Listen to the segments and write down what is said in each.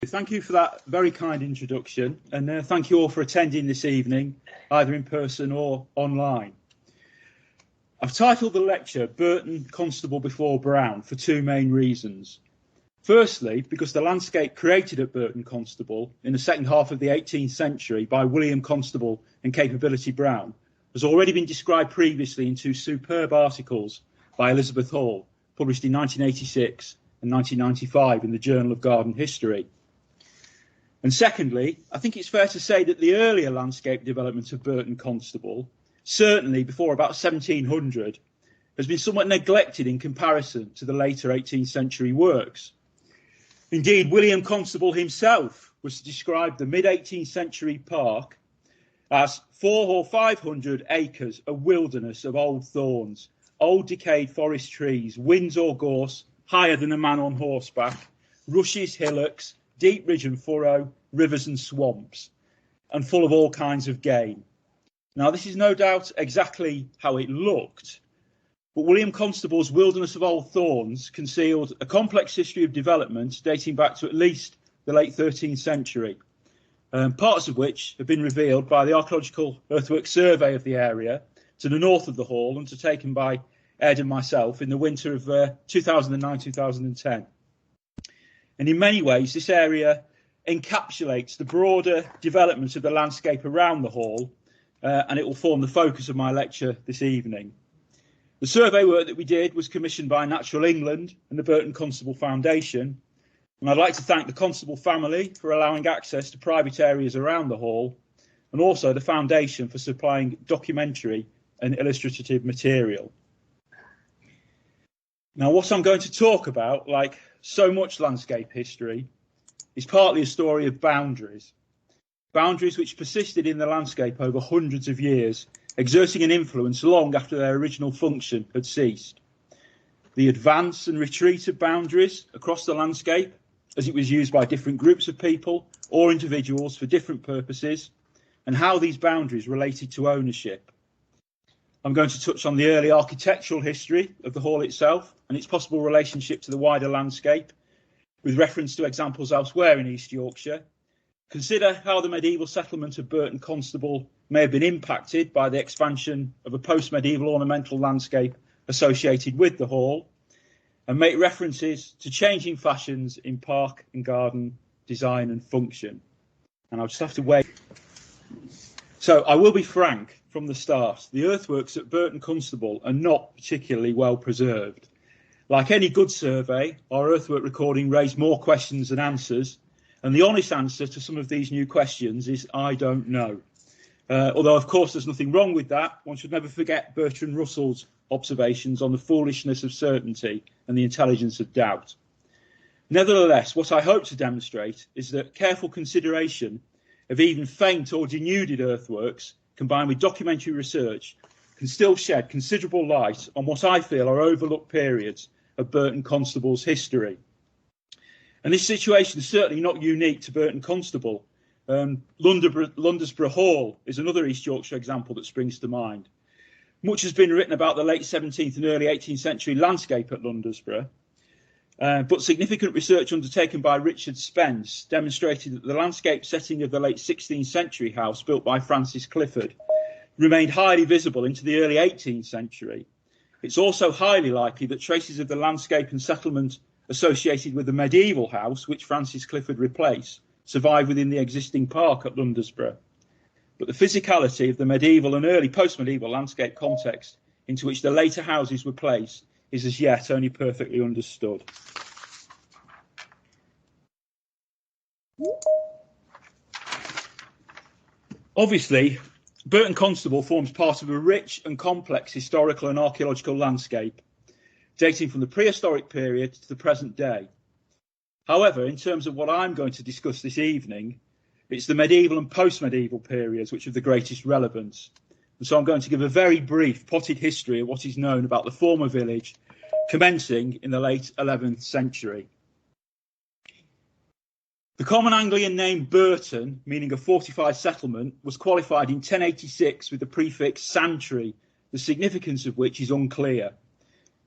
Thank you for that very kind introduction, and thank you all for attending this evening, either in person or online. I've titled the lecture Burton, Constable before Brown for two main reasons. Firstly, because the landscape created at Burton Constable in the second half of the 18th century by William Constable and Capability Brown has already been described previously in two superb articles by Elizabeth Hall, published in 1986 and 1995 in the Journal of Garden History. And secondly, I think it's fair to say that the earlier landscape development of Burton Constable, certainly before about 1700, has been somewhat neglected in comparison to the later 18th century works. Indeed, William Constable himself was to describe the mid-18th century park as 400 or 500 acres of wilderness of old thorns, old decayed forest trees, whins or gorse higher than a man on horseback, rushes, hillocks, deep ridge and furrow, rivers and swamps, and full of all kinds of game. Now, this is no doubt exactly how it looked, but William Constable's Wilderness of Old Thorns concealed a complex history of development dating back to at least the late 13th century, parts of which have been revealed by the Archaeological Earthwork Survey of the area to the north of the Hall, undertaken by Ed and myself in the winter of 2009-2010. And in many ways, this area encapsulates the broader development of the landscape around the Hall, and it will form the focus of my lecture this evening. The survey work that we did was commissioned by Natural England and the Burton Constable Foundation, and I'd like to thank the Constable family for allowing access to private areas around the Hall, and also the Foundation for supplying documentary and illustrative material. Now, what I'm going to talk about, like so much landscape history, is partly a story of boundaries. Boundaries which persisted in the landscape over hundreds of years, exerting an influence long after their original function had ceased. The advance and retreat of boundaries across the landscape, as it was used by different groups of people or individuals for different purposes, and how these boundaries related to ownership. I'm going to touch on the early architectural history of the Hall itself and its possible relationship to the wider landscape, with reference to examples elsewhere in East Yorkshire. Consider how the medieval settlement of Burton Constable may have been impacted by the expansion of a post-medieval ornamental landscape associated with the Hall, and make references to changing fashions in park and garden design and function. And I'll just have to wait. So I will be frank from the start. The earthworks at Burton Constable are not particularly well preserved. Like any good survey, our earthwork recording raised more questions than answers, and the honest answer to some of these new questions is I don't know. Although, of course, there's nothing wrong with that. One should never forget Bertrand Russell's observations on the foolishness of certainty and the intelligence of doubt. Nevertheless, what I hope to demonstrate is that careful consideration of even faint or denuded earthworks, combined with documentary research, can still shed considerable light on what I feel are overlooked periods of Burton Constable's history. And this situation is certainly not unique to Burton Constable. Londesborough Hall is another East Yorkshire example that springs to mind. Much has been written about the late 17th and early 18th century landscape at Londesborough, but significant research undertaken by Richard Spence demonstrated that the landscape setting of the late 16th century house built by Francis Clifford remained highly visible into the early 18th century. It's also highly likely that traces of the landscape and settlement associated with the medieval house, which Francis Clifford replaced, survive within the existing park at Londesborough. But the physicality of the medieval and early post-medieval landscape context into which the later houses were placed is as yet only perfectly understood. Obviously, Burton Constable forms part of a rich and complex historical and archaeological landscape, dating from the prehistoric period to the present day. However, in terms of what I'm going to discuss this evening, it's the medieval and post-medieval periods which have the greatest relevance. And so I'm going to give a very brief potted history of what is known about the former village, commencing in the late 11th century. The common Anglian name Burton, meaning a fortified settlement, was qualified in 1086 with the prefix Santry, the significance of which is unclear.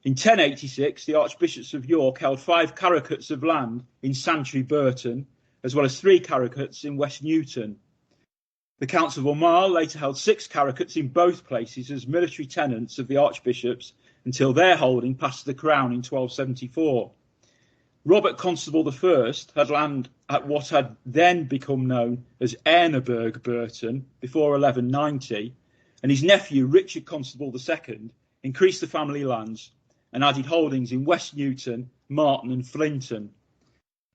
In 1086, the Archbishops of York held 5 carucats of land in Santry Burton, as well as 3 caracots in West Newton. The Counts of Aumale later held 6 caracots in both places as military tenants of the archbishops until their holding passed to the crown in 1274. Robert Constable I had land at what had then become known as Erneberg Burton before 1190, and his nephew Richard Constable II increased the family lands and added holdings in West Newton, Marton and Flinton.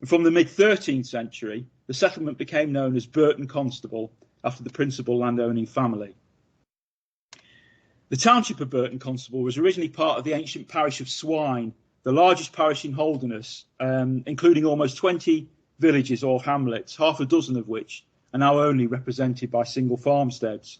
And from the mid-13th century, the settlement became known as Burton Constable after the principal landowning family. The township of Burton Constable was originally part of the ancient parish of Swine, the largest parish in Holderness, including almost 20 villages or hamlets, half a dozen of which are now only represented by single farmsteads.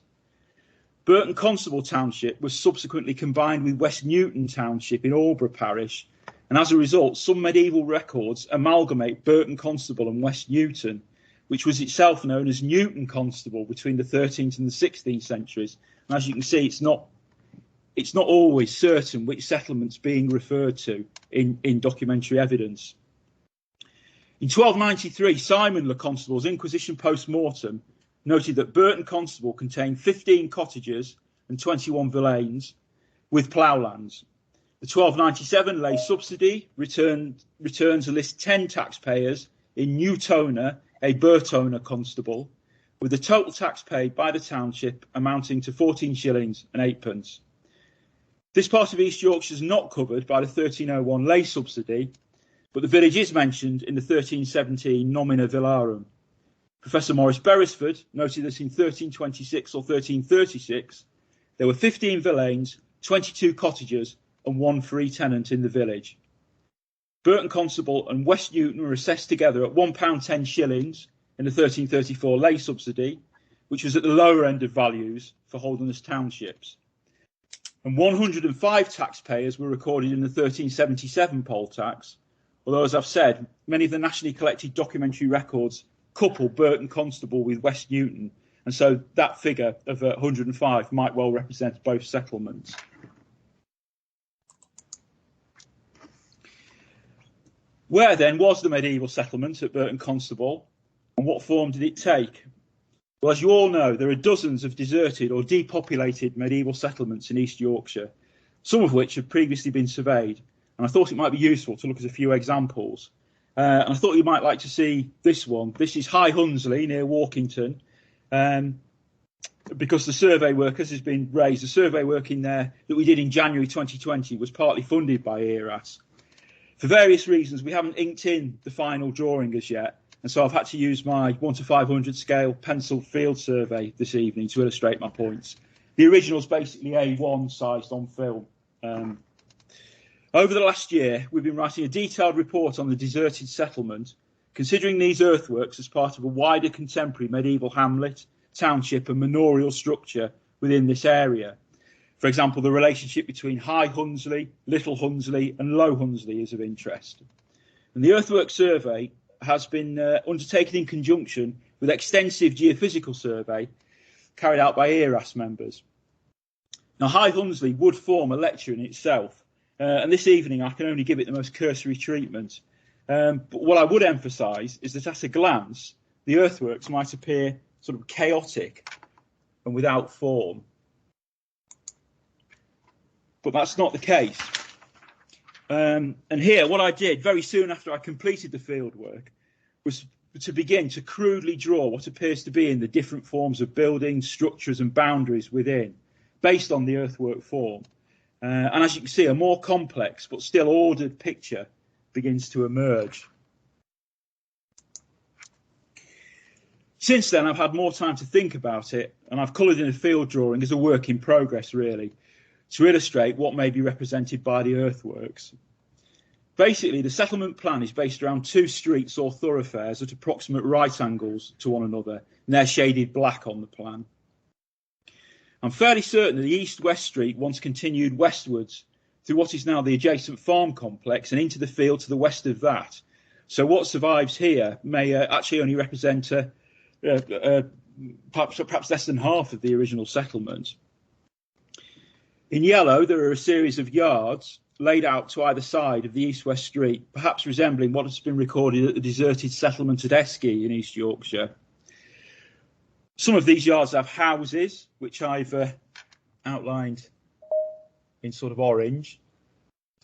Burton Constable Township was subsequently combined with West Newton Township in Aldborough Parish, and as a result, some medieval records amalgamate Burton Constable and West Newton, which was itself known as Newton Constable between the 13th and the 16th centuries. And as you can see, it's not always certain which settlement's being referred to in documentary evidence. In 1293, Simon le Constable's Inquisition post-mortem noted that Burton Constable contained 15 cottages and 21 villains with ploughlands. The 1297 lay subsidy returns to list 10 taxpayers in Newtoner, a Burtoner constable, with the total tax paid by the township amounting to 14 shillings and 8p. This part of East Yorkshire is not covered by the 1301 lay subsidy, but the village is mentioned in the 1317 Nomina Villarum. Professor Maurice Beresford noted that in 1326 or 1336, there were 15 villains, 22 cottages and 1 free tenant in the village. Burton Constable and West Newton were assessed together at £1.10 shillings in the 1334 lay subsidy, which was at the lower end of values for Holderness townships. And 105 taxpayers were recorded in the 1377 poll tax, although, as I've said, many of the nationally collected documentary records couple Burton Constable with West Newton, and so that figure of 105 might well represent both settlements. Where then was the medieval settlement at Burton Constable, and what form did it take? Well, as you all know, there are dozens of deserted or depopulated medieval settlements in East Yorkshire, some of which have previously been surveyed, and I thought it might be useful to look at a few examples. And I thought you might like to see this one. This is High Hunsley near Walkington, because the survey work, as has been raised, the survey work in there that we did in January 2020 was partly funded by ERAS. For various reasons, we haven't inked in the final drawing as yet, and so I've had to use my 1:500 scale pencil field survey this evening to illustrate my points. The original is basically A1 sized on film. Over the last year, we've been writing a detailed report on the deserted settlement, considering these earthworks as part of a wider contemporary medieval hamlet, township and manorial structure within this area. For example, the relationship between High Hunsley, Little Hunsley and Low Hunsley is of interest. And the earthwork survey has been undertaken in conjunction with extensive geophysical survey carried out by ERAS members. Now, High Hunsley would form a lecture in itself, and this evening I can only give it the most cursory treatment. But what I would emphasise is that at a glance, the earthworks might appear sort of chaotic and without form. But that's not the case. And here, what I did very soon after I completed the fieldwork was to begin to crudely draw what appears to be in the different forms of buildings, structures and boundaries within, based on the earthwork form. And as you can see, a more complex but still ordered picture begins to emerge. Since then, I've had more time to think about it, and I've coloured in a field drawing as a work in progress, really, to illustrate what may be represented by the earthworks. Basically, the settlement plan is based around 2 streets or thoroughfares at approximate right angles to one another, and they're shaded black on the plan. I'm fairly certain that the east-west street once continued westwards through what is now the adjacent farm complex and into the field to the west of that. So what survives here may actually only represent perhaps less than half of the original settlement. In yellow, there are a series of yards, laid out to either side of the east-west street, perhaps resembling what has been recorded at the deserted settlement at Esky in East Yorkshire. Some of these yards have houses, which I've outlined in sort of orange,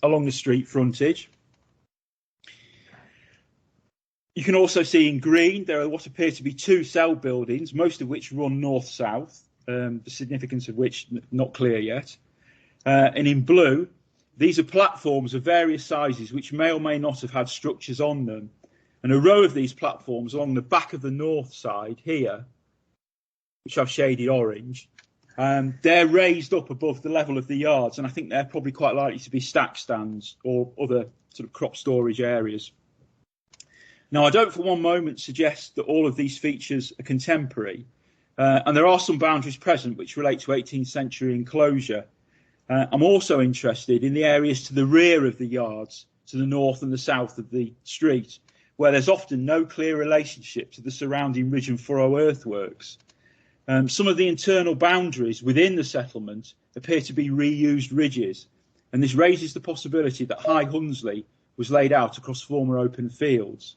along the street frontage. You can also see in green there are what appear to be two cell buildings, most of which run north-south, the significance of which not clear yet. And in blue, these are platforms of various sizes which may or may not have had structures on them. And a row of these platforms along the back of the north side here, which I've shaded orange, they're raised up above the level of the yards, and I think they're probably quite likely to be stack stands or other sort of crop storage areas. Now, I don't for one moment suggest that all of these features are contemporary, and there are some boundaries present which relate to 18th century enclosure. I'm also interested in the areas to the rear of the yards, to the north and the south of the street, where there's often no clear relationship to the surrounding ridge and furrow earthworks. Some of the internal boundaries within the settlement appear to be reused ridges, and this raises the possibility that High Hunsley was laid out across former open fields.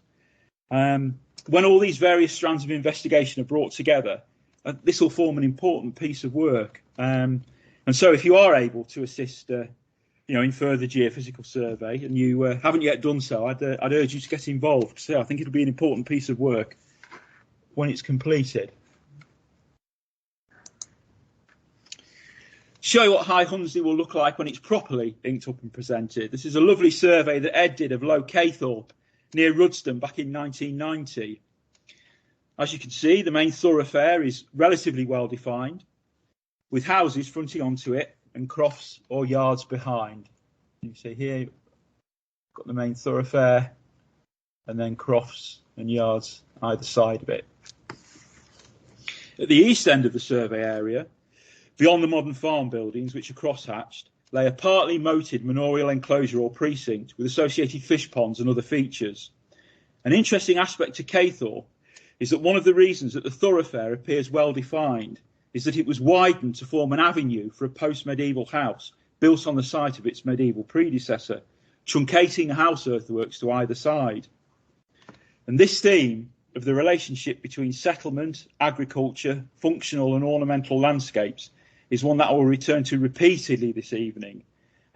When all these various strands of investigation are brought together, this will form an important piece of work. And so if you are able to assist in further geophysical survey, and you haven't yet done so, I'd urge you to get involved. So I think it'll be an important piece of work when it's completed. Show you what High Hunsley will look like when it's properly inked up and presented. This is a lovely survey that Ed did of Low Caythorpe near Rudston back in 1990. As you can see, the main thoroughfare is relatively well defined, with houses fronting onto it and crofts or yards behind. You can see here, you've got the main thoroughfare and then crofts and yards either side of it. At the east end of the survey area, beyond the modern farm buildings, which are crosshatched, lay a partly moated manorial enclosure or precinct with associated fish ponds and other features. An interesting aspect to Caythorpe is that one of the reasons that the thoroughfare appears well defined is that it was widened to form an avenue for a post-medieval house built on the site of its medieval predecessor, truncating house earthworks to either side. And this theme of the relationship between settlement, agriculture, functional and ornamental landscapes is one that I will return to repeatedly this evening,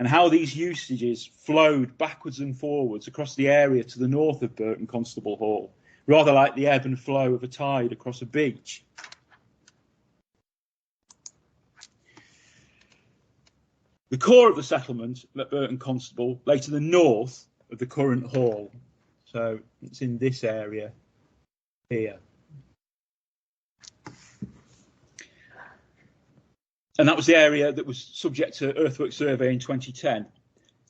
and how these usages flowed backwards and forwards across the area to the north of Burton Constable Hall, rather like the ebb and flow of a tide across a beach. The core of the settlement at Burton Constable lay to the north of the current hall, so it's in this area here. And that was the area that was subject to earthwork survey in 2010.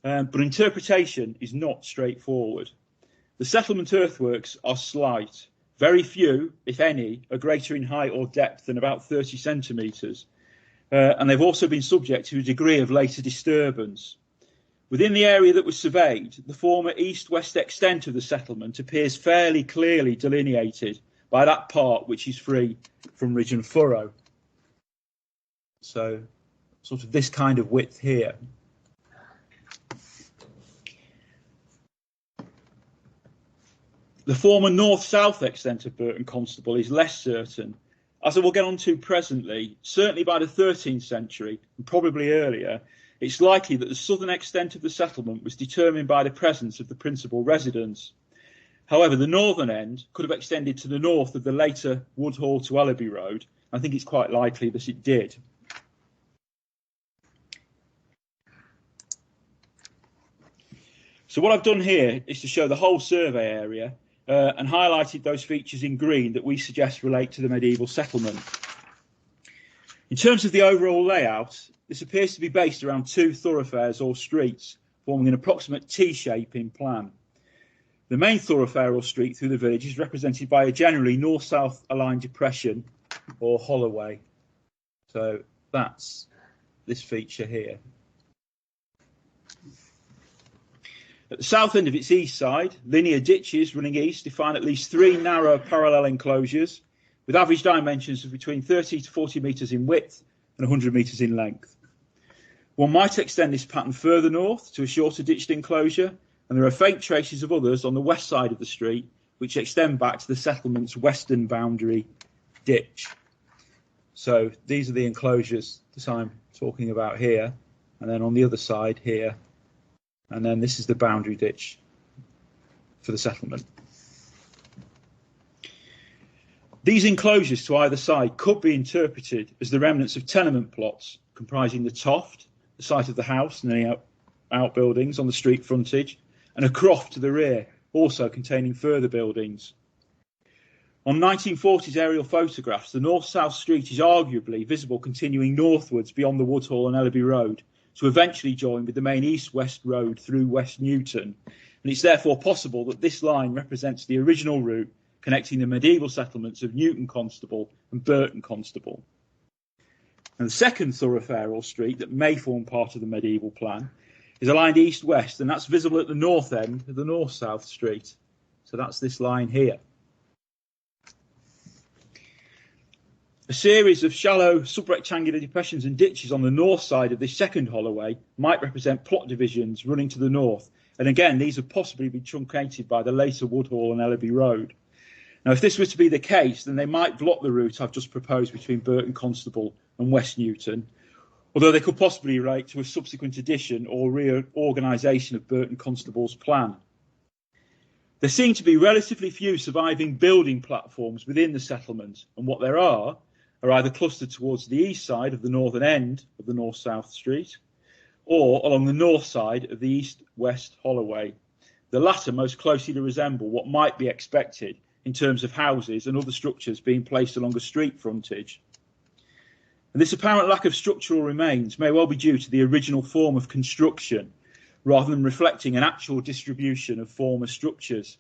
But interpretation is not straightforward. The settlement earthworks are slight. Very few, if any, are greater in height or depth than about 30 centimetres. And they've also been subject to a degree of later disturbance. Within the area that was surveyed, the former east-west extent of the settlement appears fairly clearly delineated by that part which is free from ridge and furrow. So, sort of this kind of width here. The former north-south extent of Burton Constable is less certain. As I will get on to presently, certainly by the 13th century, and probably earlier, it's likely that the southern extent of the settlement was determined by the presence of the principal residence. However, the northern end could have extended to the north of the later Woodhall to Ellaby Road. I think it's quite likely that it did. So what I've done here is to show the whole survey area and highlighted those features in green that we suggest relate to the medieval settlement. In terms of the overall layout, this appears to be based around two thoroughfares or streets, forming an approximate T-shape in plan. The main thoroughfare or street through the village is represented by a generally north-south aligned depression or holloway. So that's this feature here. At the south end of its east side, linear ditches running east define at least three narrow parallel enclosures with average dimensions of between 30 to 40 metres in width and 100 metres in length. One might extend this pattern further north to a shorter ditched enclosure, and there are faint traces of others on the west side of the street which extend back to the settlement's western boundary ditch. So these are the enclosures that I'm talking about here, and then on the other side here, and then this is the boundary ditch for the settlement. These enclosures to either side could be interpreted as the remnants of tenement plots comprising the toft, the site of the house and any outbuildings on the street frontage, and a croft to the rear, also containing further buildings. On 1940s aerial photographs, the north-south street is arguably visible continuing northwards beyond the Woodhall and Ellaby Road to eventually join with the main east-west road through West Newton, and it's therefore possible that this line represents the original route connecting the medieval settlements of Newton Constable and Burton Constable. And the second thoroughfare or street that may form part of the medieval plan is aligned east-west, and that's visible at the north end of the north-south street. So that's this line here. A series of shallow subrectangular depressions and ditches on the north side of this second holloway might represent plot divisions running to the north, and again these have possibly been truncated by the later Woodhall and Ellaby Road. Now if this was to be the case, then they might block the route I've just proposed between Burton Constable and West Newton, although they could possibly relate to a subsequent addition or reorganisation of Burton Constable's plan. There seem to be relatively few surviving building platforms within the settlement, and what there are either clustered towards the east side of the northern end of the north-south street, or along the north side of the east-west holloway. The latter most closely to resemble what might be expected in terms of houses and other structures being placed along a street frontage. And this apparent lack of structural remains may well be due to the original form of construction, rather than reflecting an actual distribution of former structures.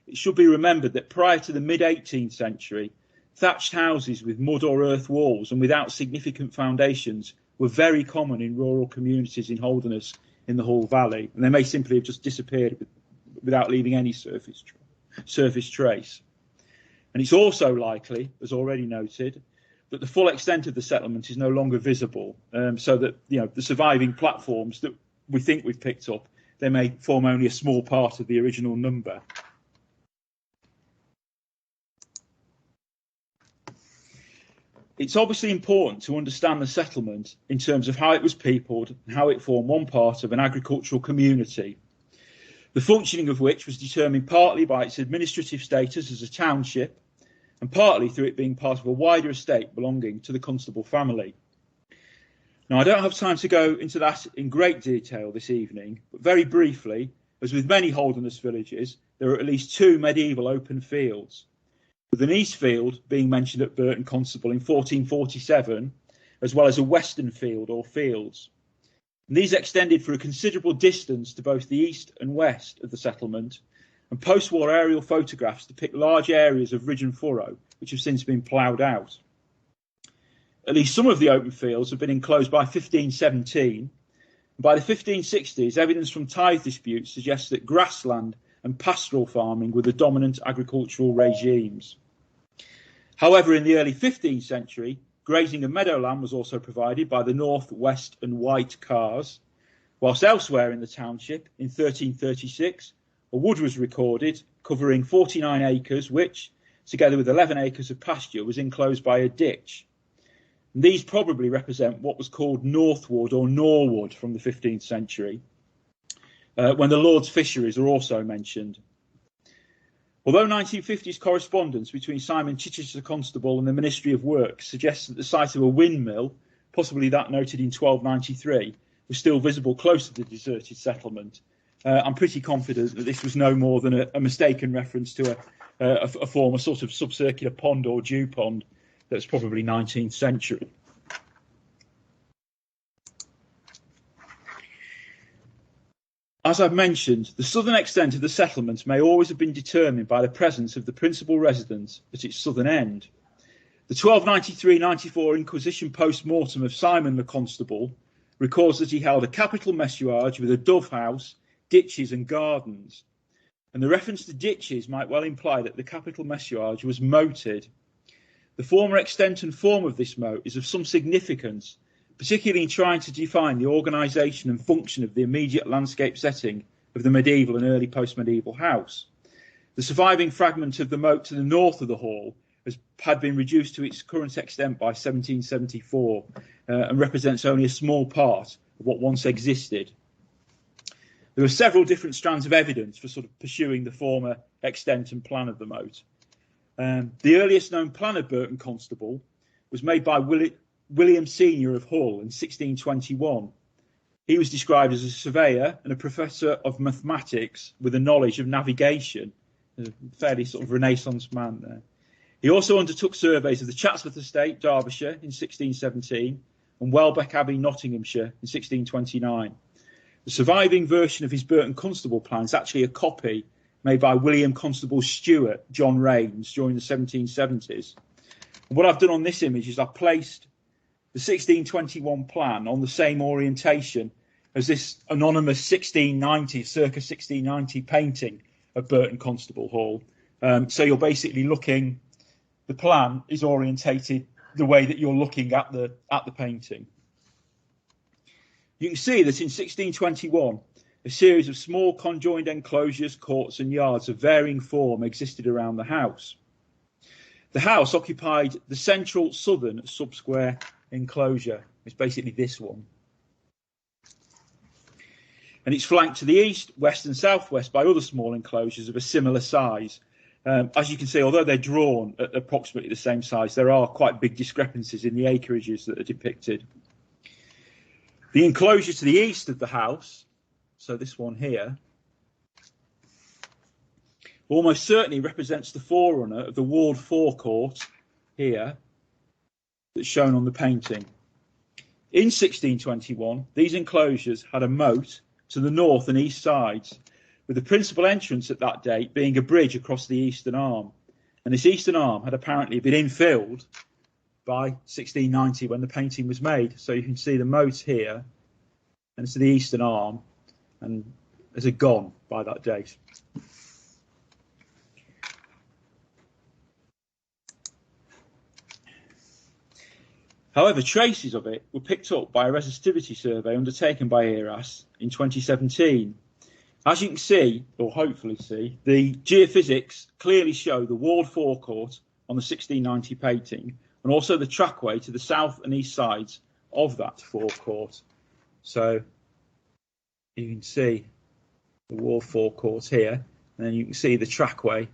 It should be remembered that prior to the mid-18th century, thatched houses with mud or earth walls and without significant foundations were very common in rural communities in Holderness in the Hull Valley, and they may simply have just disappeared without leaving any surface trace. And it's also likely, as already noted, that the full extent of the settlement is no longer visible, so that the surviving platforms that we think we've picked up, they may form only a small part of the original number. It's obviously important to understand the settlement in terms of how it was peopled and how it formed one part of an agricultural community, the functioning of which was determined partly by its administrative status as a township and partly through it being part of a wider estate belonging to the Constable family. Now, I don't have time to go into that in great detail this evening, but very briefly, as with many Holderness villages, there are at least two medieval open fields, with an east field being mentioned at Burton Constable in 1447, as well as a western field or fields. And these extended for a considerable distance to both the east and west of the settlement, and post-war aerial photographs depict large areas of ridge and furrow, which have since been ploughed out. At least some of the open fields have been enclosed by 1517, and by the 1560s, evidence from tithe disputes suggests that grassland and pastoral farming were the dominant agricultural regimes. However, in the early 15th century, grazing and meadowland was also provided by the North, West and White Cars, whilst elsewhere in the township, in 1336, a wood was recorded covering 49 acres, which, together with 11 acres of pasture, was enclosed by a ditch. And these probably represent what was called Northwood or Norwood from the 15th century, when the Lord's fisheries are also mentioned. Although 1950s correspondence between Simon Chichester Constable and the Ministry of Works suggests that the site of a windmill, possibly that noted in 1293, was still visible close to the deserted settlement, I'm pretty confident that this was no more than a mistaken reference to a former sort of subcircular pond or dew pond that's probably 19th century. As I've mentioned, the southern extent of the settlement may always have been determined by the presence of the principal residence at its southern end. The 1293-94 Inquisition post-mortem of Simon the Constable records that he held a capital messuage with a dove house, ditches and gardens. And the reference to ditches might well imply that the capital messuage was moated. The former extent and form of this moat is of some significance, particularly in trying to define the organisation and function of the immediate landscape setting of the medieval and early post-medieval house. The surviving fragment of the moat to the north of the hall had been reduced to its current extent by 1774 and represents only a small part of what once existed. There are several different strands of evidence for sort of pursuing the former extent and plan of the moat. The earliest known plan of Burton Constable was made by William Senior of Hull in 1621. He was described as a surveyor and a professor of mathematics with a knowledge of navigation, a fairly sort of Renaissance man there. He also undertook surveys of the Chatsworth Estate, Derbyshire, in 1617, and Welbeck Abbey, Nottinghamshire, in 1629. The surviving version of his Burton Constable plan is actually a copy made by William Constable Stewart, John Rains, during the 1770s. And what I've done on this image is I've placed the 1621 plan on the same orientation as this anonymous circa 1690 painting of Burton Constable Hall. So you're basically looking, the plan is orientated the way that you're looking at the painting. You can see that in 1621, a series of small conjoined enclosures, courts and yards of varying form existed around the house. The house occupied the central southern sub-square enclosure. It's basically this one. And it's flanked to the east, west and southwest by other small enclosures of a similar size. As you can see, although they're drawn at approximately the same size, there are quite big discrepancies in the acreages that are depicted. The enclosure to the east of the house, so this one here, almost certainly represents the forerunner of the walled forecourt here that's shown on the painting. In 1621, these enclosures had a moat to the north and east sides, with the principal entrance at that date being a bridge across the eastern arm. And this eastern arm had apparently been infilled by 1690 when the painting was made. So you can see the moat here, and it's the eastern arm, and it had gone by that date. However, traces of it were picked up by a resistivity survey undertaken by ERAS in 2017. As you can see, or hopefully see, the geophysics clearly show the walled forecourt on the 1690 painting, and also the trackway to the south and east sides of that forecourt. So you can see the walled forecourt here, and then you can see the trackway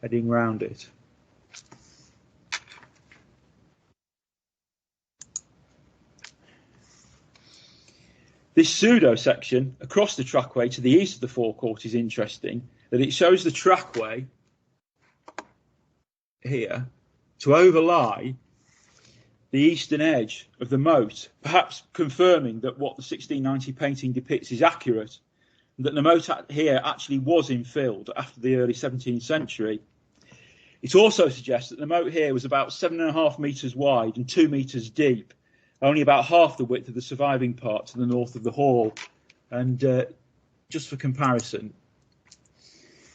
heading round it. This pseudo section across the trackway to the east of the forecourt is interesting, that it shows the trackway here to overlie the eastern edge of the moat, perhaps confirming that what the 1690 painting depicts is accurate, and that the moat here actually was infilled after the early 17th century. It also suggests that the moat here was about 7.5 metres wide and 2 metres deep, only about half the width of the surviving part to the north of the hall. And just for comparison,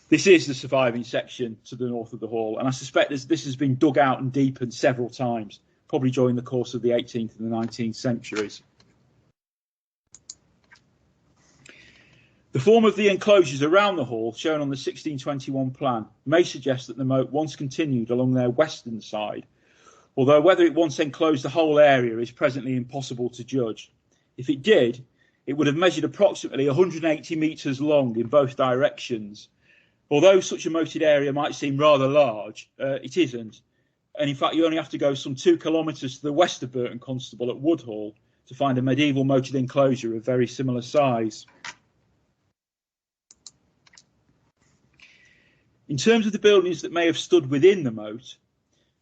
this is the surviving section to the north of the hall, and I suspect this has been dug out and deepened several times, probably during the course of the 18th and the 19th centuries. The form of the enclosures around the hall, shown on the 1621 plan, may suggest that the moat once continued along their western side, although whether it once enclosed the whole area is presently impossible to judge. If it did, it would have measured approximately 180 metres long in both directions. Although such a moated area might seem rather large, it isn't. And in fact, you only have to go some 2 kilometres to the west of Burton Constable at Woodhall to find a medieval moated enclosure of very similar size. In terms of the buildings that may have stood within the moat,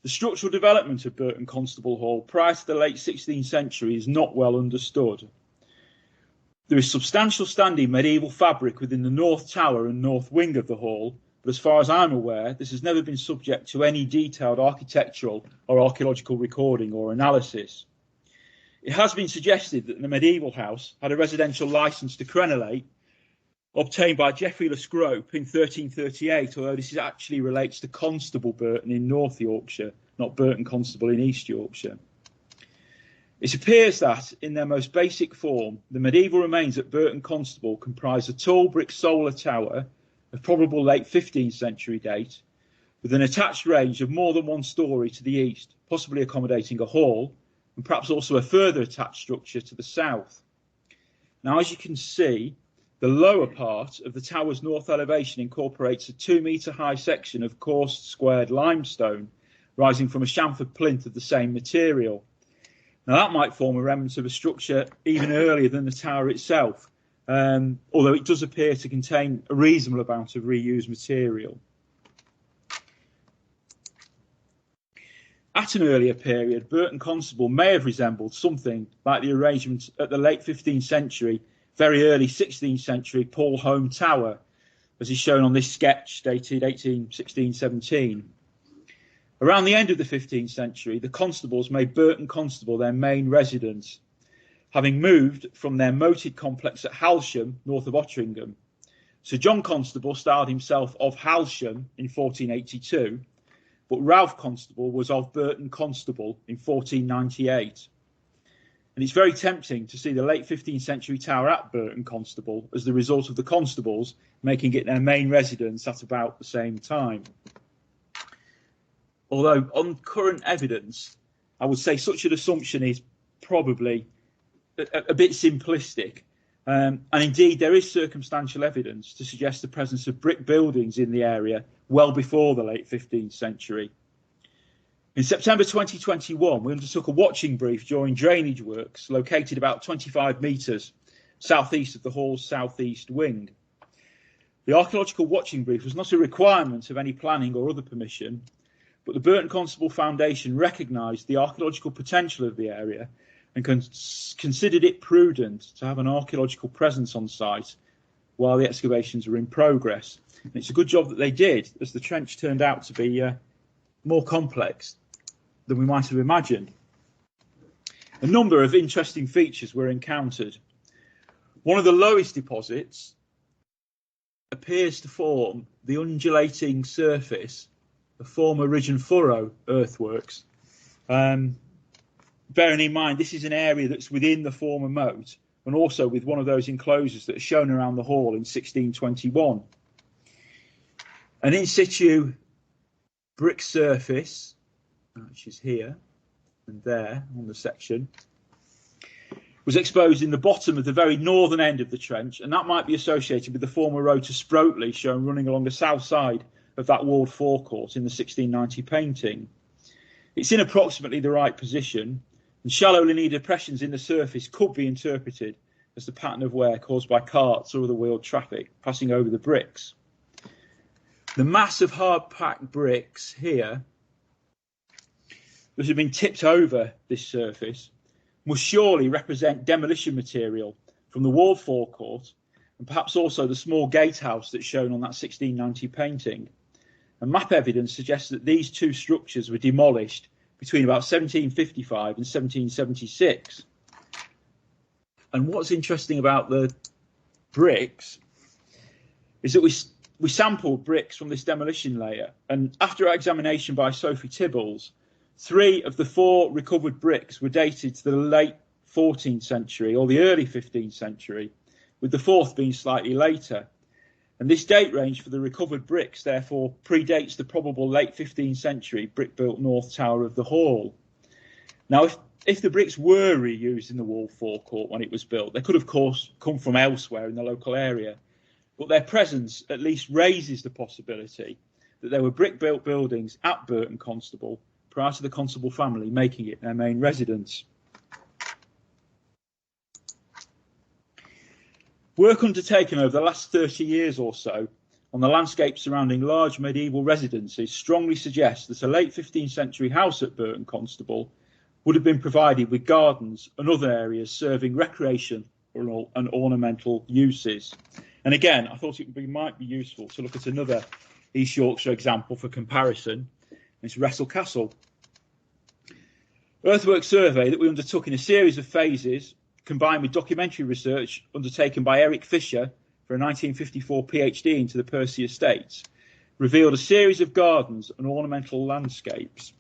the structural development of Burton Constable Hall prior to the late 16th century is not well understood. There is substantial standing medieval fabric within the north tower and north wing of the hall, but as far as I'm aware, this has never been subject to any detailed architectural or archaeological recording or analysis. It has been suggested that the medieval house had a residential licence to crenellate, obtained by Geoffrey le Scrope in 1338, although this actually relates to Constable Burton in North Yorkshire, not Burton Constable in East Yorkshire. It appears that, in their most basic form, the medieval remains at Burton Constable comprise a tall brick solar tower of probable late 15th century date, with an attached range of more than one storey to the east, possibly accommodating a hall, and perhaps also a further attached structure to the south. Now, as you can see, the lower part of the tower's north elevation incorporates a 2-metre high section of coarse squared limestone rising from a chamfered plinth of the same material. Now, that might form a remnant of a structure even earlier than the tower itself, although it does appear to contain a reasonable amount of reused material. At an earlier period, Burton Constable may have resembled something like the arrangement at the late 15th century, very early 16th century Paul Home Tower, as is shown on this sketch dated 1816-17. Around the end of the 15th century, the Constables made Burton Constable their main residence, having moved from their moated complex at Halsham, north of Otteringham. Sir John Constable styled himself of Halsham in 1482, but Ralph Constable was of Burton Constable in 1498. And it's very tempting to see the late 15th century tower at Burton Constable as the result of the Constables making it their main residence at about the same time. Although, on current evidence, I would say such an assumption is probably a bit simplistic. And indeed, there is circumstantial evidence to suggest the presence of brick buildings in the area well before the late 15th century. In September 2021, we undertook a watching brief during drainage works located about 25 metres southeast of the hall's southeast wing. The archaeological watching brief was not a requirement of any planning or other permission, but the Burton Constable Foundation recognised the archaeological potential of the area and considered it prudent to have an archaeological presence on site while the excavations were in progress. And it's a good job that they did, as the trench turned out to be more complex than we might have imagined. A number of interesting features were encountered. One of the lowest deposits appears to form the undulating surface of former ridge and furrow earthworks. Bearing in mind this is an area that's within the former moat and also with one of those enclosures that are shown around the hall in 1621. An in situ brick surface, which is here and there on the section, was exposed in the bottom of the very northern end of the trench, and that might be associated with the former road to Sproatley shown running along the south side of that walled forecourt in the 1690 painting. It's in approximately the right position, and shallow linear depressions in the surface could be interpreted as the pattern of wear caused by carts or other wheeled traffic passing over the bricks. The mass of hard-packed bricks here that have been tipped over this surface must surely represent demolition material from the walled forecourt and perhaps also the small gatehouse that's shown on that 1690 painting. And map evidence suggests that these two structures were demolished between about 1755 and 1776. And what's interesting about the bricks is that we sampled bricks from this demolition layer, and after our examination by Sophie Tibbles, 3 of the 4 recovered bricks were dated to the late 14th century or the early 15th century, with the 4th being slightly later. And this date range for the recovered bricks therefore predates the probable late 15th century brick-built north tower of the hall. Now, if the bricks were reused in the wall forecourt when it was built, they could of course come from elsewhere in the local area, but their presence at least raises the possibility that there were brick-built buildings at Burton Constable prior to the Constable family making it their main residence. Work undertaken over the last 30 years or so on the landscape surrounding large medieval residences strongly suggests that a late 15th century house at Burton Constable would have been provided with gardens and other areas serving recreation and ornamental uses. And again, I thought it might be useful to look at another East Yorkshire example for comparison. It's Wrestle Castle. Earthwork survey that we undertook in a series of phases, combined with documentary research undertaken by Eric Fisher for a 1954 PhD into the Percy Estates, revealed a series of gardens and ornamental landscapes.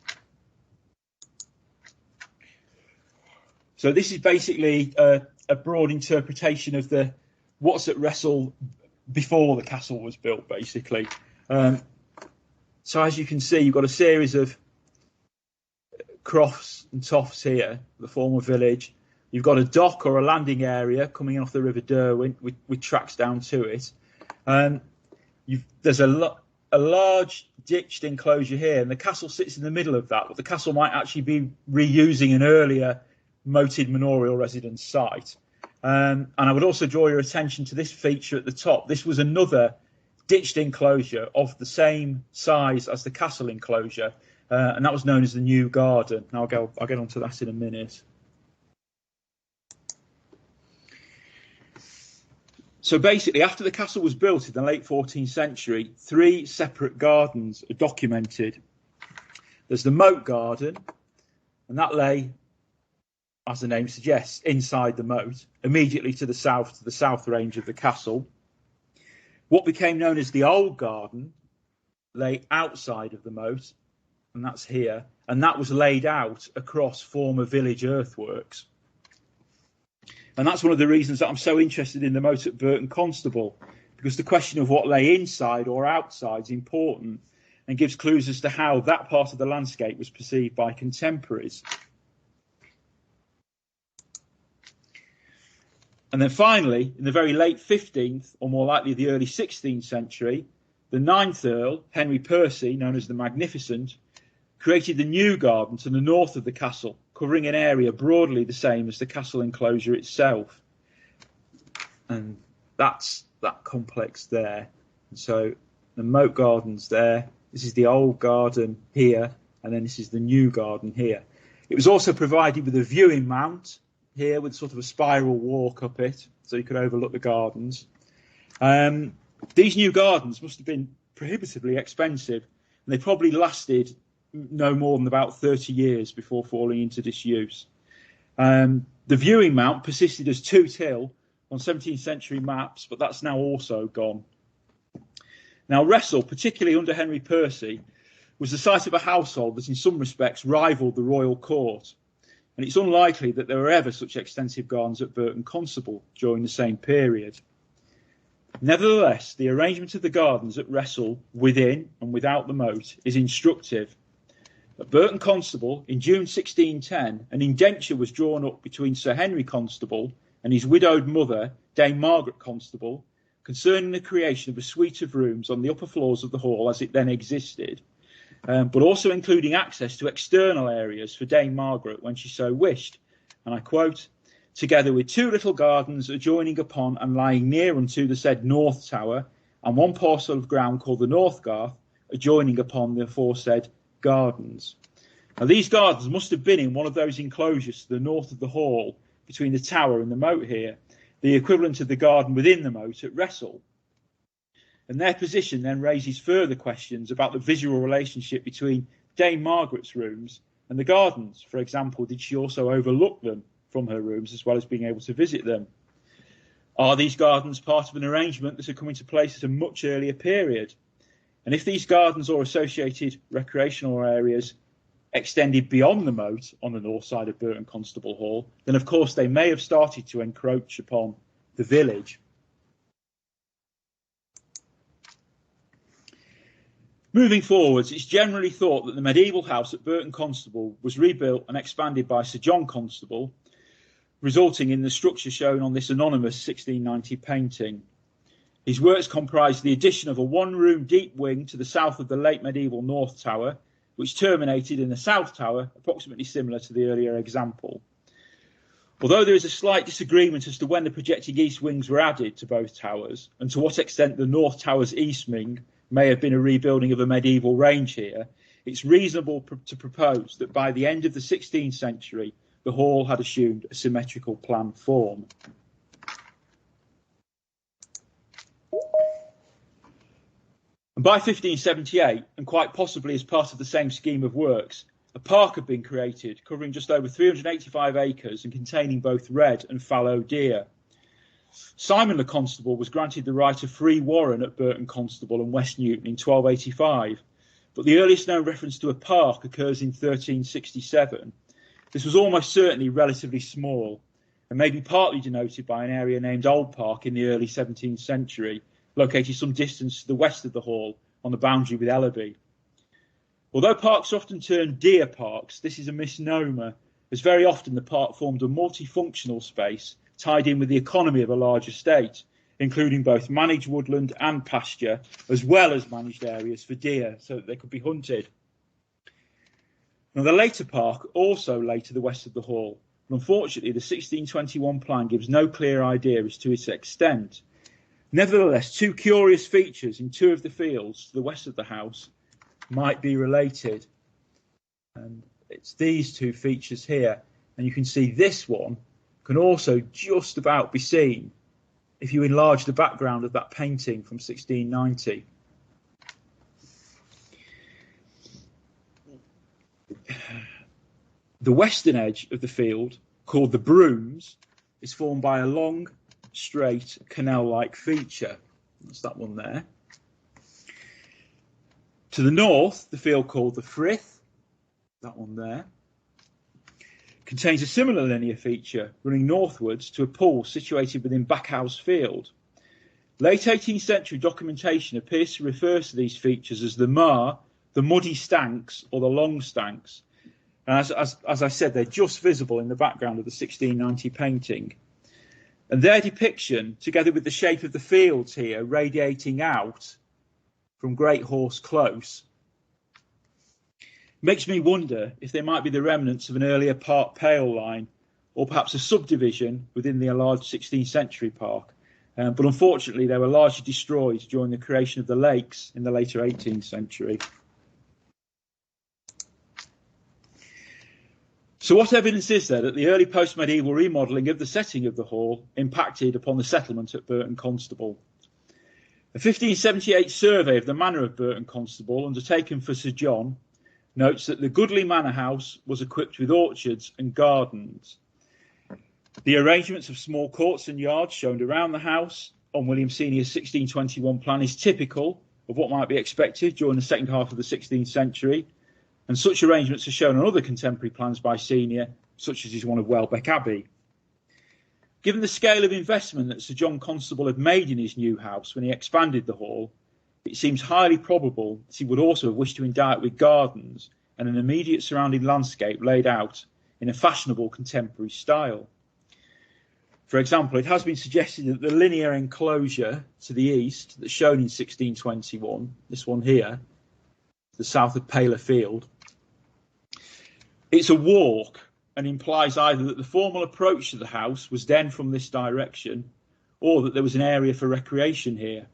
So this is basically a broad interpretation of what's at Wrestle before the castle was built, basically. So as you can see, you've got a series of crofts and tofts here, the former village. You've got a dock or a landing area coming off the River Derwent with tracks down to it. There's a large ditched enclosure here, and the castle sits in the middle of that, but the castle might actually be reusing an earlier moated manorial residence site. And I would also draw your attention to this feature at the top. This was another ditched enclosure of the same size as the castle enclosure, and that was known as the New Garden. I'll get onto that in a minute. So basically, after the castle was built in the late 14th century, 3 separate gardens are documented. There's the Moat Garden, and that lay, as the name suggests, inside the moat, immediately to the south range of the castle. What became known as the Old Garden lay outside of the moat, and that's here, and that was laid out across former village earthworks. And that's one of the reasons that I'm so interested in the moat at Burton Constable, because the question of what lay inside or outside is important and gives clues as to how that part of the landscape was perceived by contemporaries. And then finally, in the very late 15th, or more likely the early 16th century, the 9th Earl, Henry Percy, known as the Magnificent, created the New Garden to the north of the castle, covering an area broadly the same as the castle enclosure itself. And that's that complex there. And so the Moat Garden's there. This is the Old Garden here, and then this is the New Garden here. It was also provided with a viewing mount here with sort of a spiral walk up it, so you could overlook the gardens. These new gardens must have been prohibitively expensive, and they probably lasted no more than about 30 years before falling into disuse. The viewing mount persisted as Toot Hill on 17th century maps, but that's now also gone. Now, Wrestle, particularly under Henry Percy, was the site of a household that in some respects rivalled the royal court, and it's unlikely that there were ever such extensive gardens at Burton Constable during the same period. Nevertheless, the arrangement of the gardens at Wrestle, within and without the moat, is instructive. At Burton Constable, in June 1610, an indenture was drawn up between Sir Henry Constable and his widowed mother, Dame Margaret Constable, concerning the creation of a suite of rooms on the upper floors of the hall as it then existed, but also including access to external areas for Dame Margaret when she so wished. And I quote, "Together with 2 little gardens adjoining upon and lying near unto the said North Tower, and 1 parcel of ground called the North Garth, adjoining upon the aforesaid gardens." Now, these gardens must have been in one of those enclosures to the north of the hall, between the tower and the moat here, the equivalent of the garden within the moat at Wrestle. And their position then raises further questions about the visual relationship between Dame Margaret's rooms and the gardens. For example, did she also overlook them from her rooms as well as being able to visit them? Are these gardens part of an arrangement that had come into place at a much earlier period? And if these gardens or associated recreational areas extended beyond the moat on the north side of Burton Constable Hall, then of course they may have started to encroach upon the village. Moving forwards, it's generally thought that the medieval house at Burton Constable was rebuilt and expanded by Sir John Constable, resulting in the structure shown on this anonymous 1690 painting. His works comprise the addition of a 1-room deep wing to the south of the late medieval North Tower, which terminated in the South Tower, approximately similar to the earlier example. Although there is a slight disagreement as to when the projecting east wings were added to both towers, and to what extent the North Tower's east wing may have been a rebuilding of a medieval range here, it's reasonable to propose that by the end of the 16th century, the hall had assumed a symmetrical plan form. And by 1578, and quite possibly as part of the same scheme of works, a park had been created covering just over 385 acres and containing both red and fallow deer. Simon the Constable was granted the right of free warren at Burton Constable and West Newton in 1285, but the earliest known reference to a park occurs in 1367, This was almost certainly relatively small and may be partly denoted by an area named Old Park in the early 17th century, located some distance to the west of the hall on the boundary with Ellaby. Although parks are often termed deer parks, this is a misnomer, as very often the park formed a multifunctional space tied in with the economy of a large estate, including both managed woodland and pasture, as well as managed areas for deer so that they could be hunted. Now, the later park also lay to the west of the hall, but unfortunately the 1621 plan gives no clear idea as to its extent. Nevertheless, two curious features in two of the fields to the west of the house might be related. And it's these two features here. And you can see this one can also just about be seen if you enlarge the background of that painting from 1690. The western edge of the field, called the Brooms, is formed by a long, straight, canal-like feature. That's that one there. To the north, the field called the Frith, that one there, contains a similar linear feature running northwards to a pool situated within Backhouse Field. Late 18th century documentation appears to refer to these features as the Mar, the Muddy Stanks, or the Long Stanks. And as I said, they're just visible in the background of the 1690 painting. And their depiction, together with the shape of the fields here radiating out from Great Horse Close, makes me wonder if they might be the remnants of an earlier park pale line, or perhaps a subdivision within the enlarged 16th century park. But unfortunately, they were largely destroyed during the creation of the lakes in the later 18th century. So what evidence is there that the early post-medieval remodelling of the setting of the hall impacted upon the settlement at Burton Constable? A 1578 survey of the manor of Burton Constable, undertaken for Sir John, notes that the goodly manor house was equipped with orchards and gardens. The arrangements of small courts and yards shown around the house on William Senior's 1621 plan is typical of what might be expected during the second half of the 16th century, and such arrangements are shown on other contemporary plans by Senior, such as his one of Welbeck Abbey. Given the scale of investment that Sir John Constable had made in his new house when he expanded the hall, it seems highly probable that he would also have wished to endow it with gardens and an immediate surrounding landscape laid out in a fashionable contemporary style. For example, it has been suggested that the linear enclosure to the east that's shown in 1621, this one here, the south of Paler Field, it's a walk and implies either that the formal approach to the house was then from this direction, or that there was an area for recreation here.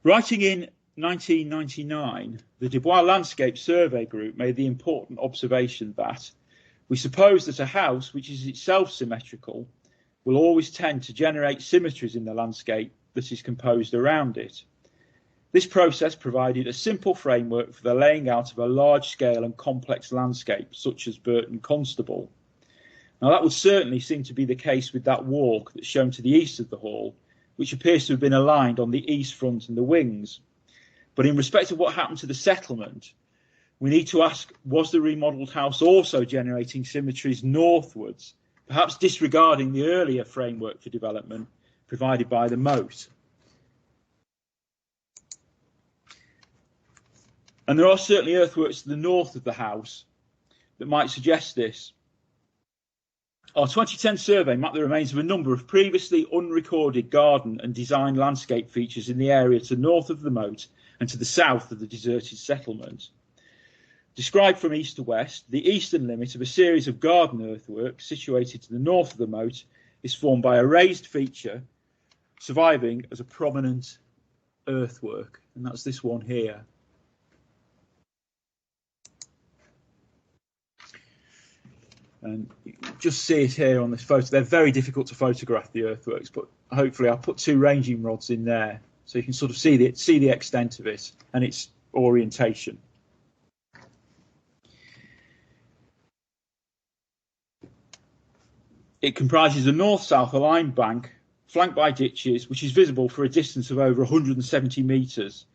Writing in 1999, the Dubois Landscape Survey Group made the important observation that we suppose that a house which is itself symmetrical will always tend to generate symmetries in the landscape that is composed around it. This process provided a simple framework for the laying out of a large-scale and complex landscape, such as Burton Constable. Now, that would certainly seem to be the case with that walk that's shown to the east of the hall, which appears to have been aligned on the east front and the wings. But in respect of what happened to the settlement, we need to ask, was the remodelled house also generating symmetries northwards, perhaps disregarding the earlier framework for development provided by the moat? And there are certainly earthworks to the north of the house that might suggest this. Our 2010 survey mapped the remains of a number of previously unrecorded garden and design landscape features in the area to the north of the moat and to the south of the deserted settlement. Described from east to west, the eastern limit of a series of garden earthworks situated to the north of the moat is formed by a raised feature surviving as a prominent earthwork, and that's this one here. And you can just see it here on this photo. They're very difficult to photograph, the earthworks, but hopefully I'll put two ranging rods in there so you can sort of see the extent of it and its orientation. It comprises a north-south aligned bank flanked by ditches, which is visible for a distance of over 170 metres.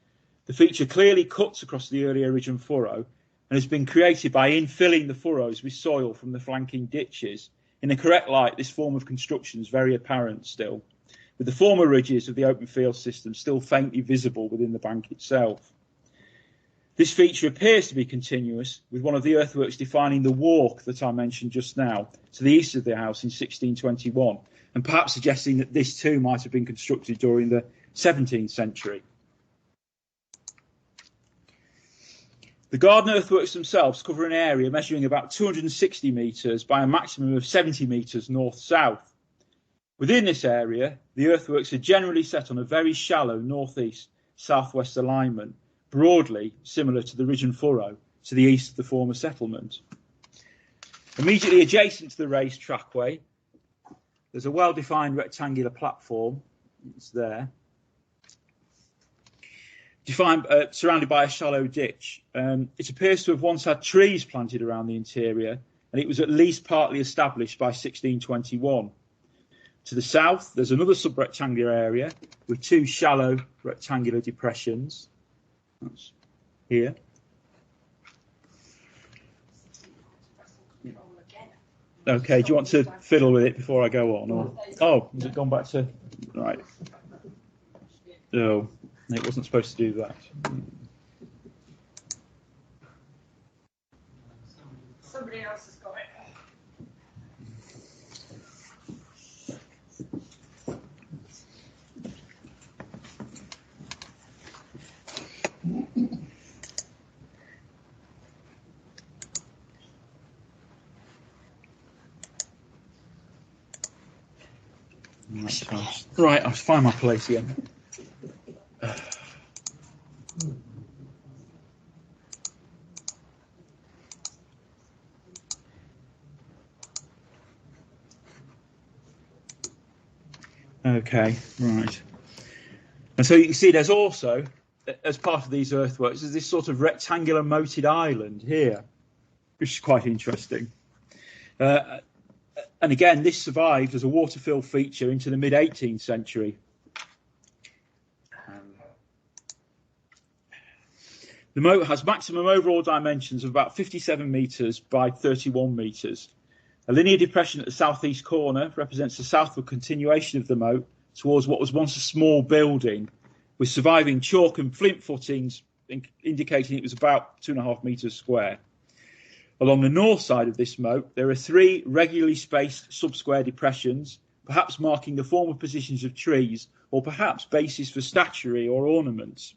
The feature clearly cuts across the earlier ridge and furrow and has been created by infilling the furrows with soil from the flanking ditches. In the correct light, this form of construction is very apparent still, with the former ridges of the open field system still faintly visible within the bank itself. This feature appears to be continuous with one of the earthworks defining the walk that I mentioned just now to the east of the house in 1621, and perhaps suggesting that this too might have been constructed during the 17th century. The garden earthworks themselves cover an area measuring about 260 metres by a maximum of 70 metres north-south. Within this area, the earthworks are generally set on a very shallow north-east-south-west alignment, broadly similar to the ridge and furrow to the east of the former settlement. Immediately adjacent to the raised trackway, there's a well-defined rectangular platform. It's there. Surrounded by a shallow ditch. It appears to have once had trees planted around the interior, and it was at least partly established by 1621. To the south, there's another sub-rectangular area with two shallow rectangular depressions. That's here. Okay, do you want to fiddle with it before I go on? Or, oh, has it gone back to... Right. Oh, it wasn't supposed to do that. Somebody else has got it. Right, I'll find my place again. Okay, right. And so you can see there's also, as part of these earthworks, there's this sort of rectangular moated island here, which is quite interesting. And again, this survived as a water-fill feature into the mid-18th century. The moat has maximum overall dimensions of about 57 metres by 31 metres. A linear depression at the southeast corner represents the southward continuation of the moat towards what was once a small building, with surviving chalk and flint footings indicating it was about 2.5 metres square. Along the north side of this moat, there are three regularly spaced sub-square depressions, perhaps marking the former positions of trees, or perhaps bases for statuary or ornaments.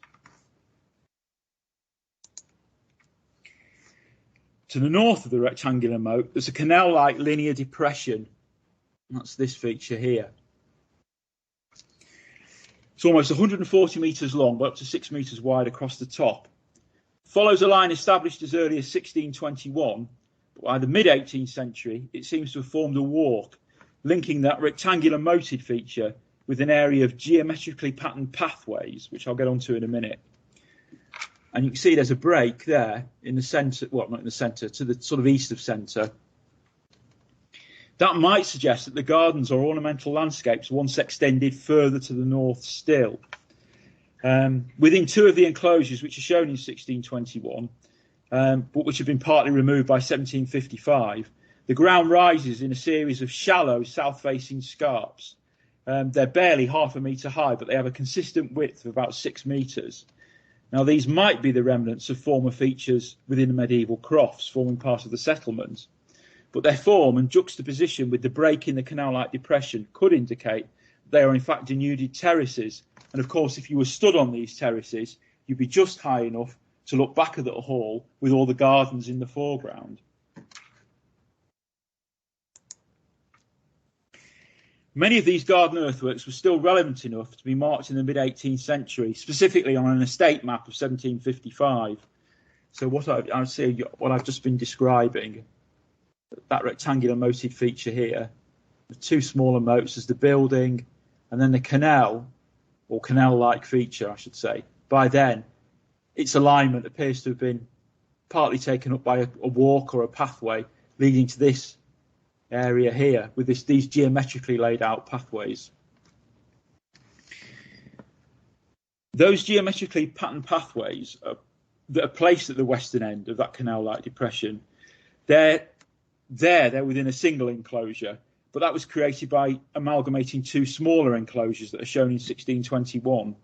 To the north of the rectangular moat, there's a canal-like linear depression. That's this feature here. It's almost 140 metres long, but up to 6 metres wide across the top. Follows a line established as early as 1621, but by the mid-18th century, it seems to have formed a walk, linking that rectangular moated feature with an area of geometrically patterned pathways, which I'll get onto in a minute. And you can see there's a break there in the centre, well, not in the centre, to the sort of east of centre. That might suggest that the gardens or ornamental landscapes once extended further to the north still. Within two of the enclosures, which are shown in 1621, but which have been partly removed by 1755, the ground rises in a series of shallow south-facing scarps. They're barely 0.5 metre high, but they have a consistent width of about 6 metres. Now, these might be the remnants of former features within the medieval crofts forming part of the settlement, but their form and juxtaposition with the break in the canal-like depression could indicate they are in fact denuded terraces. And of course, if you were stood on these terraces, you'd be just high enough to look back at the hall with all the gardens in the foreground. Many of these garden earthworks were still relevant enough to be marked in the mid-18th century, specifically on an estate map of 1755. So what I've just been describing, that rectangular moated feature here, the two smaller moats as the building, and then the canal, or canal-like feature, I should say. By then, its alignment appears to have been partly taken up by a walk or a pathway leading to this area here, with these geometrically laid out pathways. Those geometrically patterned pathways are that are placed at the western end of that canal-like depression, they're within a single enclosure, but that was created by amalgamating two smaller enclosures that are shown in 1621.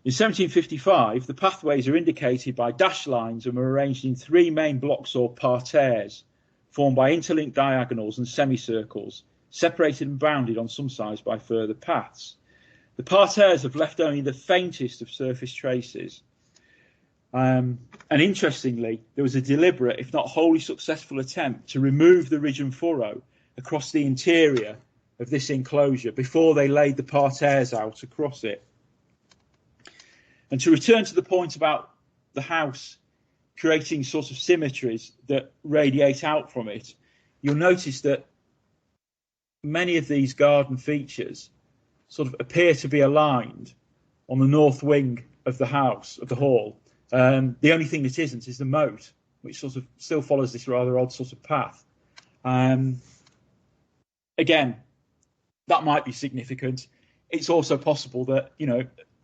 In 1755, the pathways are indicated by dashed lines and were arranged in three main blocks or parterres, formed by interlinked diagonals and semicircles, separated and bounded on some sides by further paths. The parterres have left only the faintest of surface traces. And interestingly, there was a deliberate, if not wholly successful, attempt to remove the ridge and furrow across the interior of this enclosure before they laid the parterres out across it. And to return to the point about the house creating sort of symmetries that radiate out from it, you'll notice that many of these garden features sort of appear to be aligned on the north wing of the house, of the hall. The only thing that isn't is the moat, which sort of still follows this rather odd sort of path. Again, that might be significant. It's also possible that,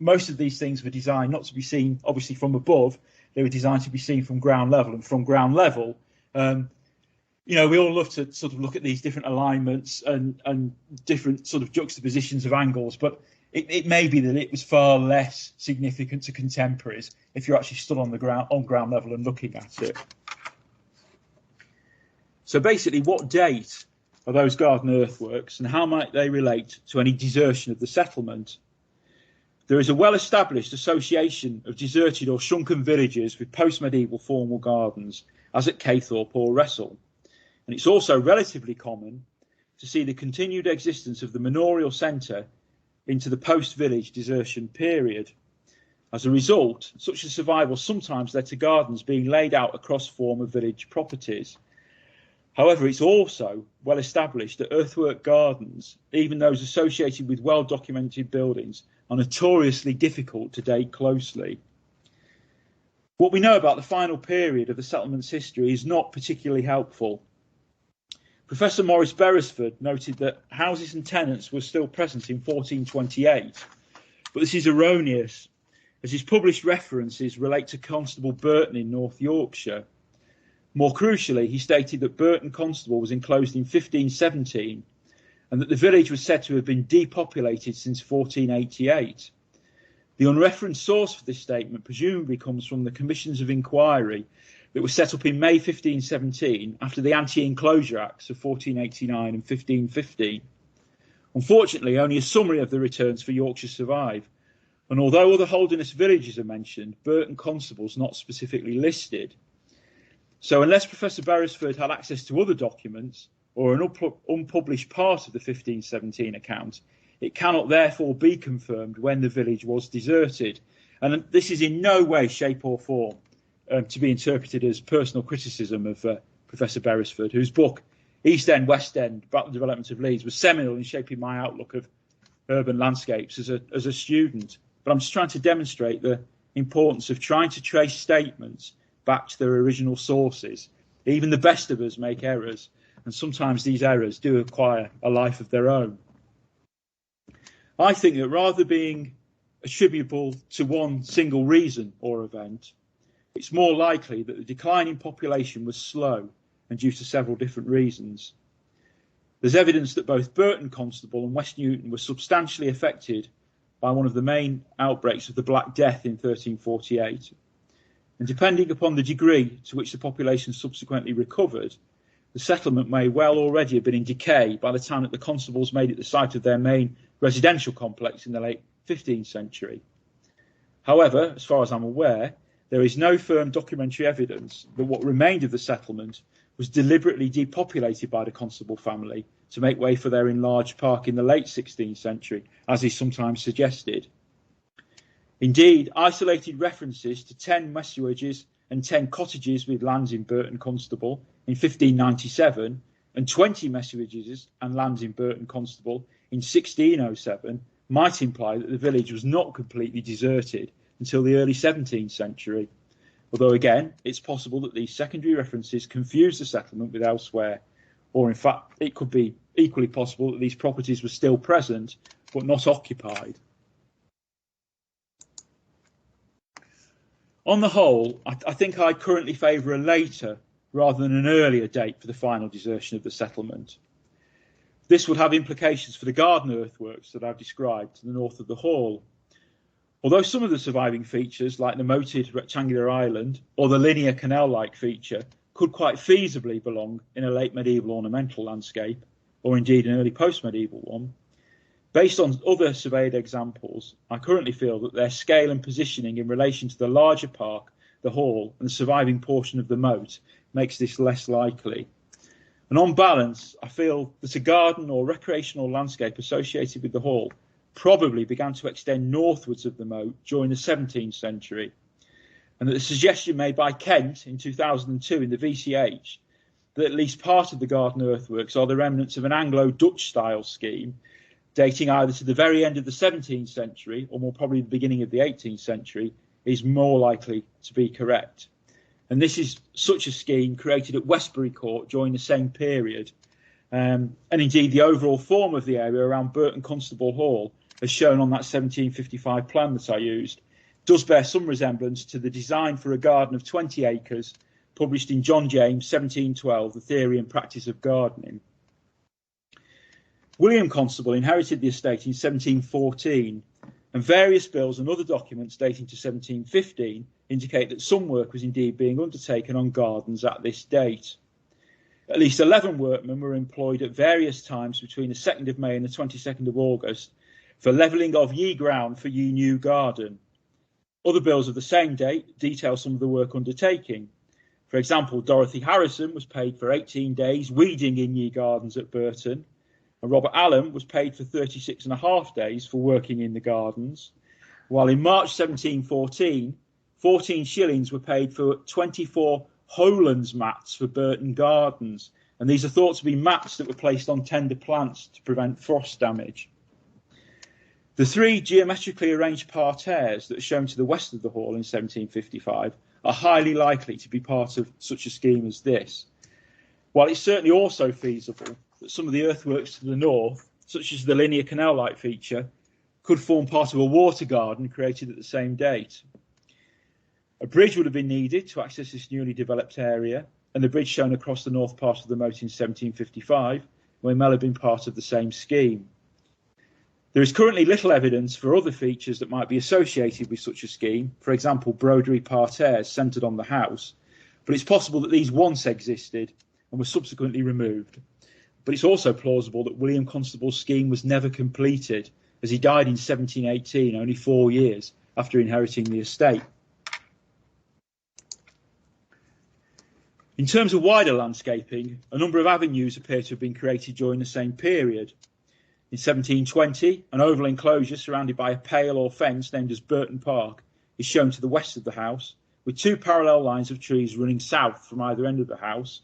most of these things were designed not to be seen, obviously, from above. They were designed to be seen from ground level. And from ground level, we all love to sort of look at these different alignments and different sort of juxtapositions of angles. But it may be that it was far less significant to contemporaries if you're actually stood on ground level and looking at it. So basically, what date are those garden earthworks, and how might they relate to any desertion of the settlement? There is a well-established association of deserted or shrunken villages with post-medieval formal gardens, as at Caythorpe or Wressle. And it's also relatively common to see the continued existence of the manorial centre into the post-village desertion period. As a result, such a survival sometimes led to gardens being laid out across former village properties. However, it's also well established that earthwork gardens, even those associated with well-documented buildings, are notoriously difficult to date closely. What we know about the final period of the settlement's history is not particularly helpful. Professor Maurice Beresford noted that houses and tenants were still present in 1428, but this is erroneous, as his published references relate to Constable Burton in North Yorkshire. More crucially, he stated that Burton Constable was enclosed in 1517 and that the village was said to have been depopulated since 1488. The unreferenced source for this statement presumably comes from the commissions of inquiry that were set up in May 1517 after the Anti-Enclosure Acts of 1489 and 1515. Unfortunately, only a summary of the returns for Yorkshire survive, and although other Holderness villages are mentioned, Burton Constable is not specifically listed. So unless Professor Beresford had access to other documents or an unpublished part of the 1517 account, it cannot therefore be confirmed when the village was deserted. And this is in no way, shape or form to be interpreted as personal criticism of Professor Beresford, whose book, East End, West End, About the Development of Leeds, was seminal in shaping my outlook of urban landscapes as a student. But I'm just trying to demonstrate the importance of trying to trace statements back to their original sources. Even the best of us make errors, and sometimes these errors do acquire a life of their own. I think that rather than being attributable to one single reason or event, it's more likely that the decline in population was slow and due to several different reasons. There's evidence that both Burton Constable and West Newton were substantially affected by one of the main outbreaks of the Black Death in 1348. And depending upon the degree to which the population subsequently recovered, the settlement may well already have been in decay by the time that the constables made it the site of their main residential complex in the late 15th century. However, as far as I'm aware, there is no firm documentary evidence that what remained of the settlement was deliberately depopulated by the Constable family to make way for their enlarged park in the late 16th century, as is sometimes suggested. Indeed, isolated references to 10 messuages and 10 cottages with lands in Burton Constable in 1597 and 20 messuages and lands in Burton Constable in 1607 might imply that the village was not completely deserted until the early 17th century. Although again, it's possible that these secondary references confuse the settlement with elsewhere, or in fact, it could be equally possible that these properties were still present but not occupied. On the whole, I think I currently favour a later rather than an earlier date for the final desertion of the settlement. This would have implications for the garden earthworks that I've described to the north of the hall. Although some of the surviving features, like the moated rectangular island or the linear canal-like feature, could quite feasibly belong in a late medieval ornamental landscape, or indeed an early post-medieval one, based on other surveyed examples, I currently feel that their scale and positioning in relation to the larger park, the hall, and the surviving portion of the moat makes this less likely. And on balance, I feel that a garden or recreational landscape associated with the hall probably began to extend northwards of the moat during the 17th century, and that the suggestion made by Kent in 2002 in the VCH that at least part of the garden earthworks are the remnants of an Anglo-Dutch style scheme dating either to the very end of the 17th century or more probably the beginning of the 18th century is more likely to be correct. And this is such a scheme created at Westbury Court during the same period. And indeed, the overall form of the area around Burton Constable Hall, as shown on that 1755 plan that I used, does bear some resemblance to the design for a garden of 20 acres published in John James, 1712, The Theory and Practice of Gardening. William Constable inherited the estate in 1714, and various bills and other documents dating to 1715 indicate that some work was indeed being undertaken on gardens at this date. At least 11 workmen were employed at various times between the 2nd of May and the 22nd of August for levelling of ye ground for ye new garden. Other bills of the same date detail some of the work undertaking. For example, Dorothy Harrison was paid for 18 days weeding in ye gardens at Burton, and Robert Allen was paid for 36.5 days for working in the gardens, while in March 1714, 14 shillings were paid for 24 Holands mats for Burton Gardens, and these are thought to be mats that were placed on tender plants to prevent frost damage. The 3 geometrically arranged parterres that are shown to the west of the hall in 1755 are highly likely to be part of such a scheme as this, while it's certainly also feasible that some of the earthworks to the north, such as the linear canal-like feature, could form part of a water garden created at the same date. A bridge would have been needed to access this newly developed area, and the bridge shown across the north part of the moat in 1755 may well have been part of the same scheme. There is currently little evidence for other features that might be associated with such a scheme, for example, broderie parterres centred on the house, but it's possible that these once existed and were subsequently removed. But it's also plausible that William Constable's scheme was never completed, as he died in 1718, only 4 years after inheriting the estate. In terms of wider landscaping, a number of avenues appear to have been created during the same period. In 1720, an oval enclosure surrounded by a pale or fence named as Burton Park is shown to the west of the house, with 2 parallel lines of trees running south from either end of the house,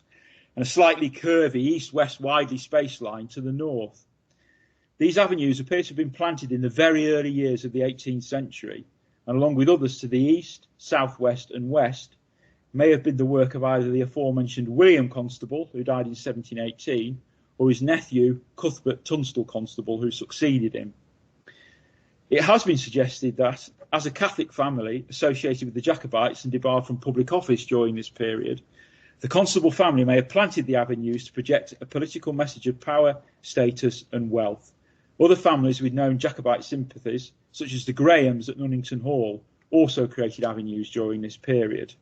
and a slightly curvy east-west widely spaced line to the north. These avenues appear to have been planted in the very early years of the 18th century, and along with others to the east, southwest and west, may have been the work of either the aforementioned William Constable, who died in 1718, or his nephew, Cuthbert Tunstall Constable, who succeeded him. It has been suggested that, as a Catholic family associated with the Jacobites and debarred from public office during this period, the Constable family may have planted the avenues to project a political message of power, status and wealth. Other families with known Jacobite sympathies, such as the Grahams at Nunnington Hall, also created avenues during this period.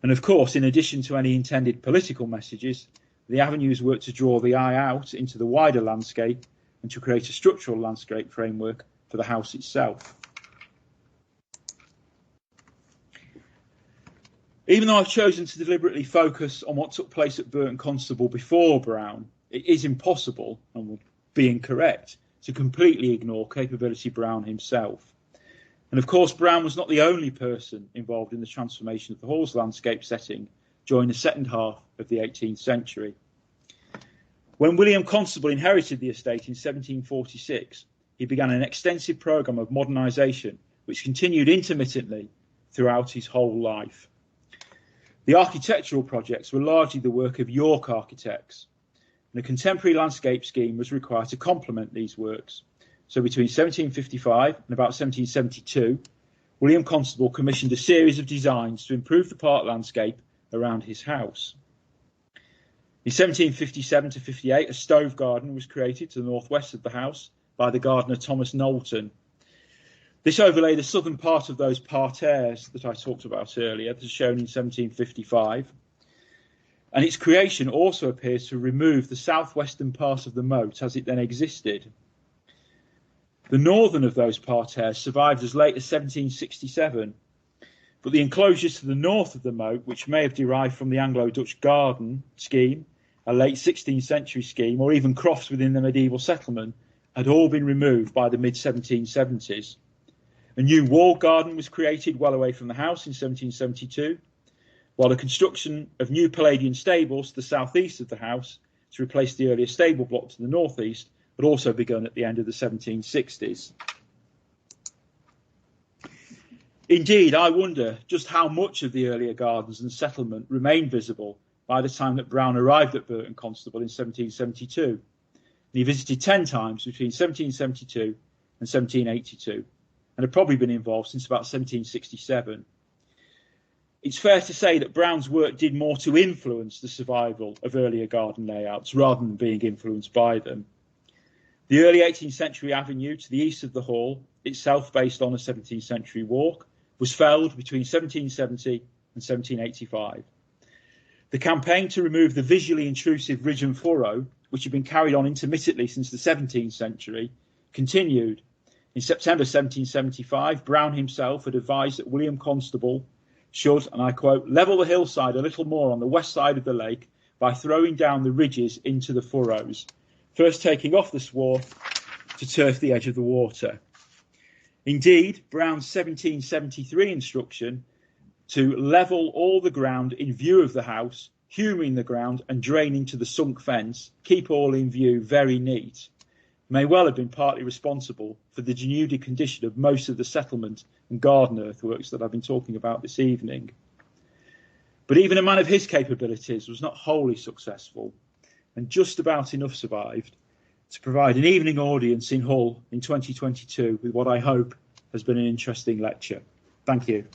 And of course, in addition to any intended political messages, the avenues work to draw the eye out into the wider landscape and to create a structural landscape framework for the house itself. Even though I've chosen to deliberately focus on what took place at Burton Constable before Brown, it is impossible, and would be incorrect, to completely ignore Capability Brown himself. And of course, Brown was not the only person involved in the transformation of the hall's landscape setting during the second half of the 18th century. When William Constable inherited the estate in 1746, he began an extensive programme of modernisation, which continued intermittently throughout his whole life. The architectural projects were largely the work of York architects, and a contemporary landscape scheme was required to complement these works. So between 1755 and about 1772, William Constable commissioned a series of designs to improve the park landscape around his house. In 1757 to 58, a stove garden was created to the northwest of the house by the gardener Thomas Knowlton. This overlay the southern part of those parterres that I talked about earlier, that is shown in 1755. And its creation also appears to remove the southwestern part of the moat as it then existed. The northern of those parterres survived as late as 1767, but the enclosures to the north of the moat, which may have derived from the Anglo-Dutch garden scheme, a late 16th century scheme, or even crofts within the medieval settlement, had all been removed by the mid-1770s. A new walled garden was created well away from the house in 1772, while the construction of new Palladian stables to the southeast of the house to replace the earlier stable block to the northeast had also begun at the end of the 1760s. Indeed, I wonder just how much of the earlier gardens and settlement remained visible by the time that Brown arrived at Burton Constable in 1772. And he visited 10 times between 1772 and 1782, and had probably been involved since about 1767. It's fair to say that Brown's work did more to influence the survival of earlier garden layouts rather than being influenced by them. The early 18th century avenue to the east of the hall, itself based on a 17th century walk, was felled between 1770 and 1785. The campaign to remove the visually intrusive ridge and furrow, which had been carried on intermittently since the 17th century, continued. In September 1775, Brown himself had advised that William Constable should, and I quote, level the hillside a little more on the west side of the lake by throwing down the ridges into the furrows, first taking off the swarth to turf the edge of the water. Indeed, Brown's 1773 instruction to level all the ground in view of the house, humouring the ground and draining to the sunk fence, keep all in view, very neat, may well have been partly responsible for the denuded condition of most of the settlement and garden earthworks that I've been talking about this evening. But even a man of his capabilities was not wholly successful, and just about enough survived to provide an evening audience in Hull in 2022 with what I hope has been an interesting lecture. Thank you.